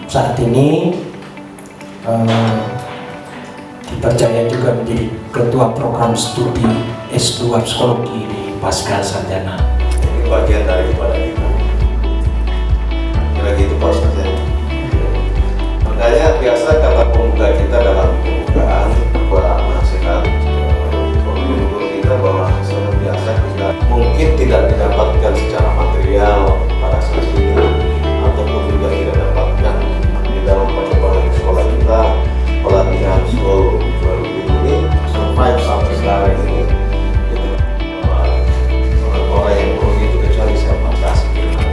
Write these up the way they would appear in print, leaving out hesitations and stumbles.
saat ini dipercaya juga menjadi ketua program studi S2 psikologi di Pasca Sarjana. Ini bagian daripada kita. Kira gitu Pak Ustaz. Makanya biasa kata pemuda kita dalam pembukaan nasihat guru kita bahwa senantiasa kita mungkin tidak didapatkan secara material pada saat ini, ataupun juga tidak dapatkan di dalam perkembangan sekolah kita, pelatihan sekolah ini survive sampai sekarang ini. Gitu. Orang yang perlu itu kecuali siapa kasih kita.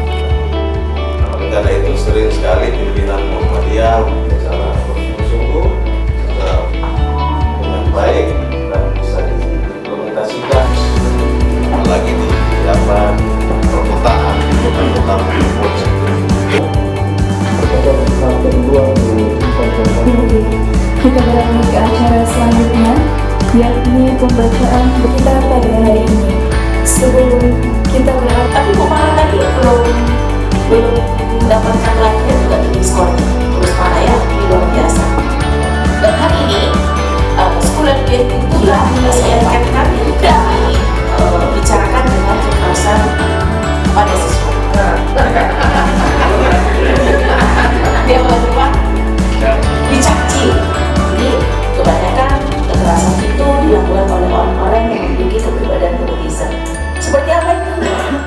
Karena itu sering sekali pimpinan Muhammadiyah secara bersungguh-sungguh dengan baik dan bisa diimplementasikan lagi di dapat perkotaan Kita beralih ke acara selanjutnya, yakni pembacaan kita pada hari ini. Sebelum kita beralih, tapi kemarin tadi belum mendapatkan pelatihan juga di sekolah, terus mana ya, ini luar biasa. Dan hari ini sekolah dia itu diingatkan kami tidak bicarakan dengan kekerasan pada siswa. Dia berubah dicaci. Jadi kebanyakan kekerasan itu dilakukan oleh orang-orang yang memiliki kepribadian neurotism. Seperti apa itu?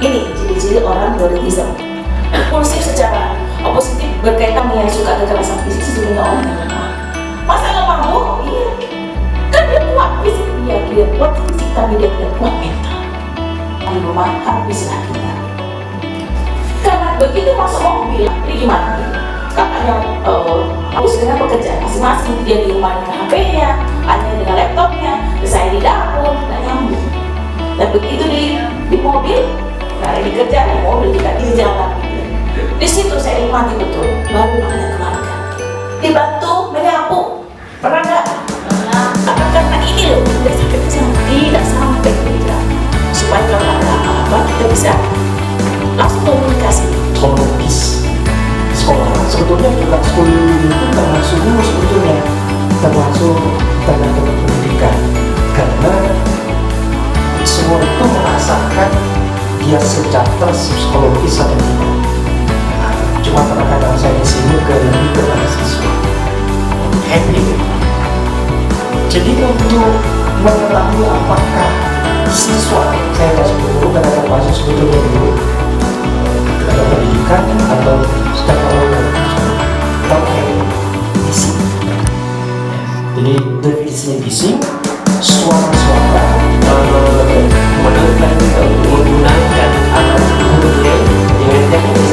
Ini ciri-ciri orang neurotism. Impulsif secara positif berkaitan yang suka kekerasan fisik sesungguhnya orang yang lemah. Masa lemah? Oh iya, kan dia kuat fisik, dia kuat fisik tapi dia tidak kuat mental. Di rumah habislah kita. Karena begitu masuk mobil, ini gimana? Kakaknya habis dengan pekerjaan masing-masing, dia di rumah dengan HP-nya, anaknya dengan laptopnya, saya di dapur, tidak nyambung. Dan begitu di mobil, karena di kerja di mobil tidak di jalan. Di situ saya nikmati betul, baru namanya keluarga. Dibantu menyapu, pernah nggak? Karena ini loh, tidak sampai kerja. Supaya kalau ada apa-apa kita bisa langsung komunikasi. Psikologis sekolah sebetulnya bukan sekolah itu termasuk dulu sebetulnya termasuk tenaga pendidikan, karena semua itu merasakan dia sejahtera psikologis atau tidak. Cuma kadang-kadang saya di sini lebih ke siswa happy. Jadi untuk mengetahui apakah siswa, saya nggak sebut dulu karena termasuk sebetulnya dulu tenaga pendidikan atau secara umum bising. Jadi definisinya bising, suara-suara menekan kita untuk menggunakan alat budaya dengan teknik